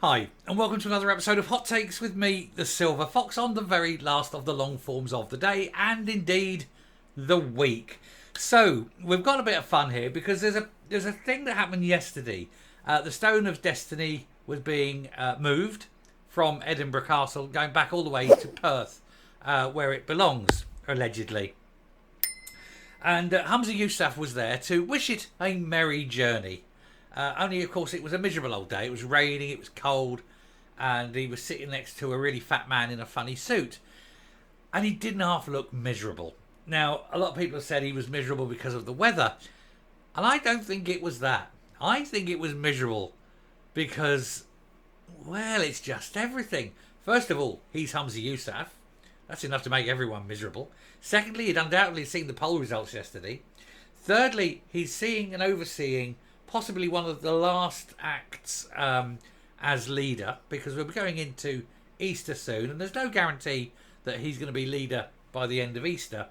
Hi, and welcome to another episode of Hot Takes with me, the Silver Fox, on the very last of the long forms of the day, and indeed the week. So, we've got a bit of fun here because there's a thing that happened yesterday. The Stone of Destiny was being moved from Edinburgh Castle, going back all the way to Perth, where it belongs, allegedly. And Humza Yousaf was there to wish it a merry journey. Only, of course, it was a miserable old day. It was raining, it was cold, and he was sitting next to a really fat man in a funny suit. And he didn't half look miserable. Now, a lot of people have said he was miserable because of the weather. And I don't think it was that. I think it was miserable because, well, it's just everything. First of all, he's Humza Yousaf. That's enough to make everyone miserable. Secondly, he'd undoubtedly seen the poll results yesterday. Thirdly, he's seeing and overseeing possibly one of the last acts as leader, because we'll be going into Easter soon, and there's no guarantee that he's going to be leader by the end of Easter,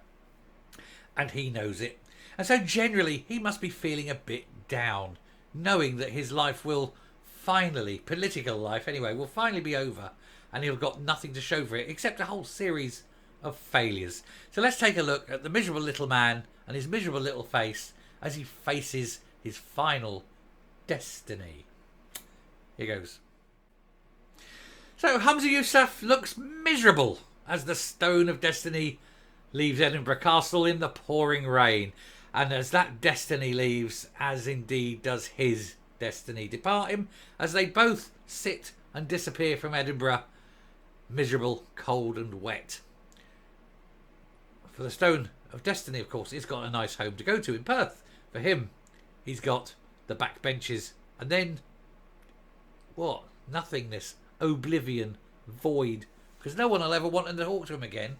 and he knows it. And so generally, he must be feeling a bit down, knowing that his life will finally, political life anyway, will finally be over, and he'll got nothing to show for it except a whole series of failures. So let's take a look at the miserable little man and his miserable little face as he faces his final destiny. Here goes. So Humza Yousaf looks miserable as the Stone of Destiny leaves Edinburgh Castle in the pouring rain. And as that destiny leaves, as indeed does his destiny depart him, as they both sit and disappear from Edinburgh, miserable, cold and wet. For the Stone of Destiny, of course, he's got a nice home to go to in Perth. For him, he's got the backbenches, and then what? Nothingness, oblivion, void, because no one will ever want to talk to him again.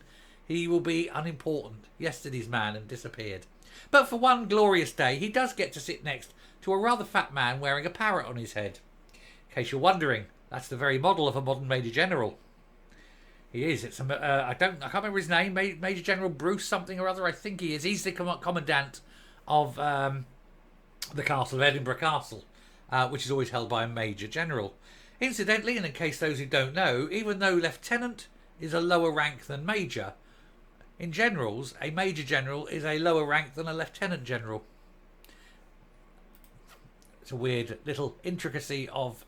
He will be unimportant, yesterday's man, and disappeared. But for one glorious day, he does get to sit next to a rather fat man wearing a parrot on his head. In case you're wondering, that's the very model of a modern Major General. He is. It's I can't remember his name. Major General Bruce something or other. I think he is. He's the commandant of the Castle of Edinburgh Castle, which is always held by a Major General. Incidentally, and in case those who don't know, even though Lieutenant is a lower rank than Major, in generals, a Major General is a lower rank than a Lieutenant General. It's a weird little intricacy of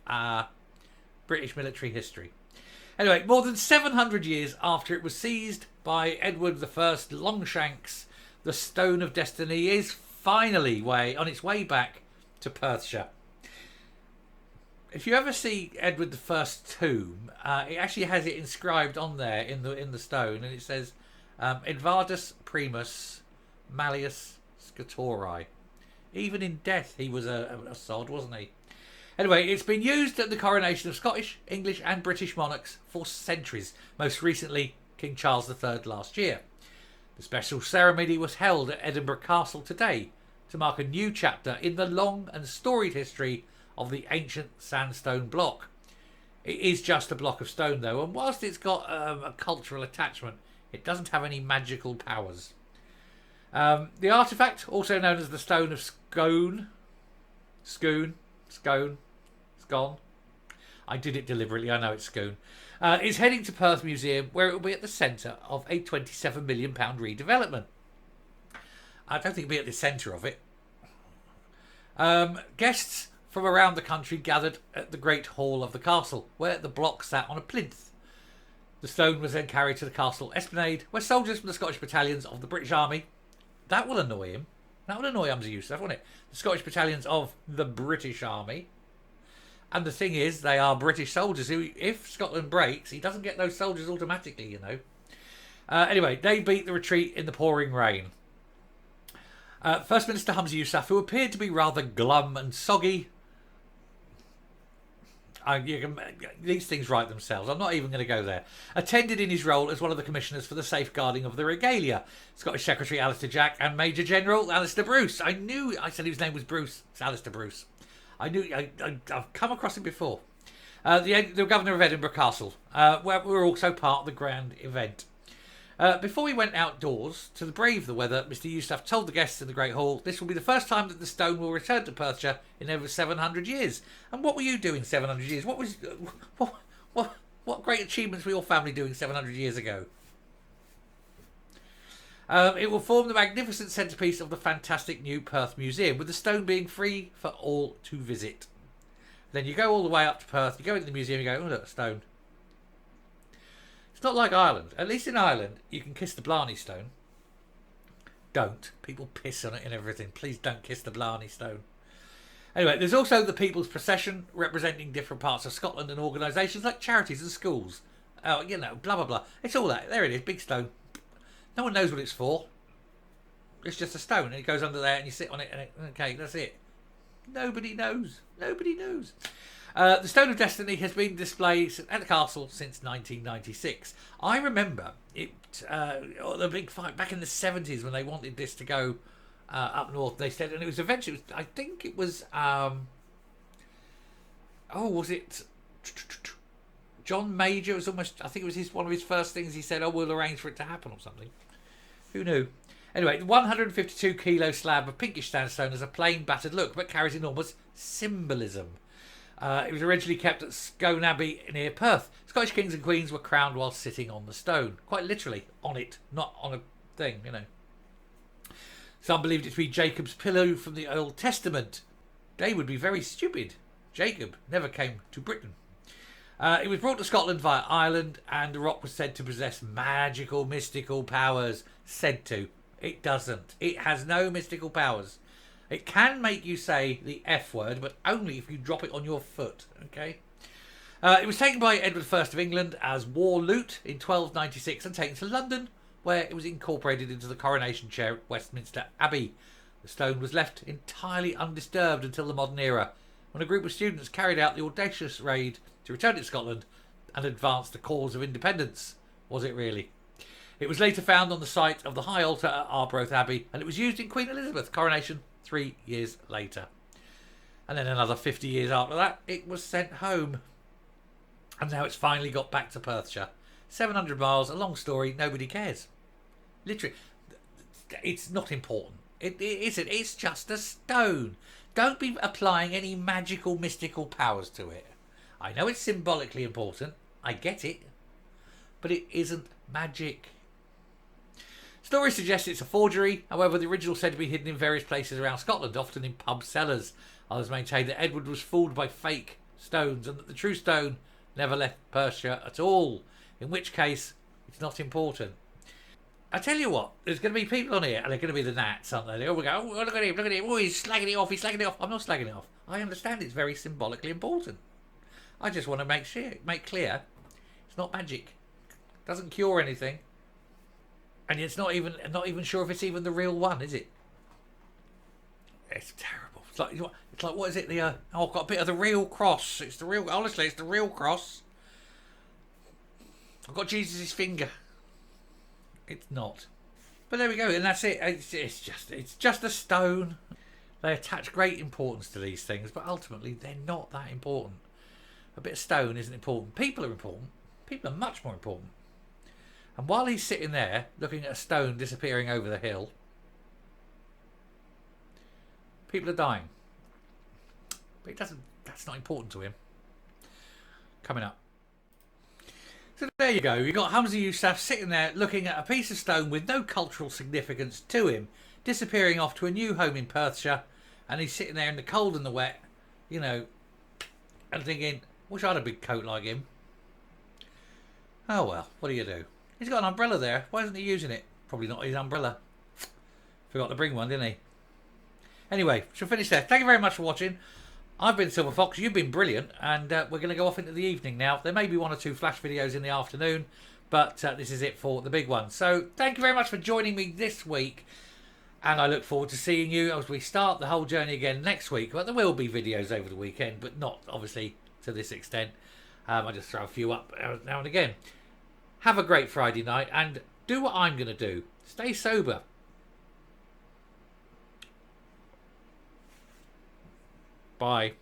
British military history. Anyway, more than 700 years after it was seized by Edward I Longshanks, the Stone of Destiny is finally on its way back to Perthshire. If you ever see Edward I's tomb, it actually has it inscribed on there in the stone, and it says Edvardus Primus Malleus Scatori. Even in death, he was a sod, wasn't he? Anyway, it's been used at the coronation of Scottish, English and British monarchs for centuries, most recently King Charles III last year. The special ceremony was held at Edinburgh Castle today to mark a new chapter in the long and storied history of the ancient sandstone block. It is just a block of stone though, and whilst it's got a cultural attachment, it doesn't have any magical powers. The artefact, also known as the Stone of Scone, I did it deliberately, I know it's Scone, is heading to Perth Museum, where it will be at the centre of a £27 million redevelopment. I don't think it'll be at the centre of it. Guests from around the country gathered at the Great Hall of the castle, where the block sat on a plinth. The stone was then carried to the castle esplanade, where soldiers from the Scottish battalions of the British Army, that will annoy him, that would annoy Humza Yousaf, wouldn't it? The Scottish battalions of the British Army. And the thing is, they are British soldiers who, if Scotland breaks, he doesn't get those soldiers automatically, you know. Anyway, they beat the retreat in the pouring rain. First Minister Humza Yousaf, who appeared to be rather glum and soggy. These things write themselves. I'm not even going to go there. Attended in his role as one of the commissioners for the safeguarding of the regalia, Scottish Secretary Alistair Jack and Major General Alistair Bruce. I said his name was Bruce. It's Alistair Bruce. I've come across him before. The Governor of Edinburgh Castle, where we were also part of the grand event. Before we went outdoors to brave the weather, Mr. Yusuf told the guests in the Great Hall this will be the first time that the stone will return to Perthshire in over 700 years. And what were you doing 700 years? What great achievements were your family doing 700 years ago? It will form the magnificent centrepiece of the fantastic new Perth Museum, with the stone being free for all to visit. Then you go all the way up to Perth, you go into the museum, you go, oh look, a stone. It's not like Ireland. At least in Ireland, you can kiss the Blarney Stone. Don't. People piss on it and everything. Please don't kiss the Blarney Stone. Anyway, there's also the People's Procession, representing different parts of Scotland and organisations like charities and schools. Blah, blah, blah. It's all that. There it is, big stone. No one knows what it's for. It's just a stone, and it goes under there, and you sit on it, and okay, that's it. Nobody knows. Nobody knows. The Stone of Destiny has been displayed at the castle since 1996. I remember it, the big fight back in the 70s when they wanted this to go up north. They said, and it was eventually, I think it was, was it John Major? It was almost, I think it was one of his first things he said, we'll arrange for it to happen or something. Who knew? Anyway, the 152 kilo slab of pinkish sandstone has a plain battered look, but carries enormous symbolism. It was originally kept at Scone Abbey near Perth. Scottish kings and queens were crowned while sitting on the stone. Quite literally, on it, not on a thing, Some believed it to be Jacob's pillow from the Old Testament. They would be very stupid. Jacob never came to Britain. It was brought to Scotland via Ireland, and the rock was said to possess magical, mystical powers. Said to. It doesn't. It has no mystical powers. It can make you say the F word, but only if you drop it on your foot, okay? It was taken by Edward I of England as war loot in 1296 and taken to London, where it was incorporated into the coronation chair at Westminster Abbey. The stone was left entirely undisturbed until the modern era, when a group of students carried out the audacious raid to return it to Scotland and advance the cause of independence. Was it really? It was later found on the site of the high altar at Arbroath Abbey, and it was used in Queen Elizabeth's coronation 3 years later. And then another 50 years after that, it was sent home. And now it's finally got back to Perthshire. 700 miles, a long story, nobody cares. Literally, it's not important. It isn't. It's just a stone. Don't be applying any magical, mystical powers to it. I know it's symbolically important. I get it. But it isn't magic. Stories suggest it's a forgery. However, the original is said to be hidden in various places around Scotland, often in pub cellars. Others maintain that Edward was fooled by fake stones and that the true stone never left Perthshire at all, in which case it's not important. I tell you what, there's going to be people on here, and they're going to be the gnats, aren't they? They all go, look at him, oh, he's slagging it off, I'm not slagging it off. I understand it's very symbolically important. I just want to make clear it's not magic. It doesn't cure anything. And it's not even sure if it's even the real one, is it? It's terrible. It's like what is it? I've got a bit of the real cross. It's the real. Honestly, it's the real cross. I've got Jesus' finger. It's not. But there we go, and that's it. It's just a stone. They attach great importance to these things, but ultimately they're not that important. A bit of stone isn't important. People are important. People are much more important. And while he's sitting there, looking at a stone disappearing over the hill, people are dying. But that's not important to him. Coming up. So there you go. You've got Humza Yousaf sitting there looking at a piece of stone with no cultural significance to him, disappearing off to a new home in Perthshire, and he's sitting there in the cold and the wet, and thinking, wish I had a big coat like him. Oh well, what do you do? He's got an umbrella there. Why isn't he using it? Probably not his umbrella. Forgot to bring one, didn't he? Anyway, she'll finish there. Thank you very much for watching. I've been Silver Fox. You've been brilliant. And we're going to go off into the evening now. There may be 1 or 2 flash videos in the afternoon. But this is it for the big one. So thank you very much for joining me this week. And I look forward to seeing you as we start the whole journey again next week. But there will be videos over the weekend. But not, obviously, to this extent. I just throw a few up now and again. Have a great Friday night and do what I'm going to do. Stay sober. Bye.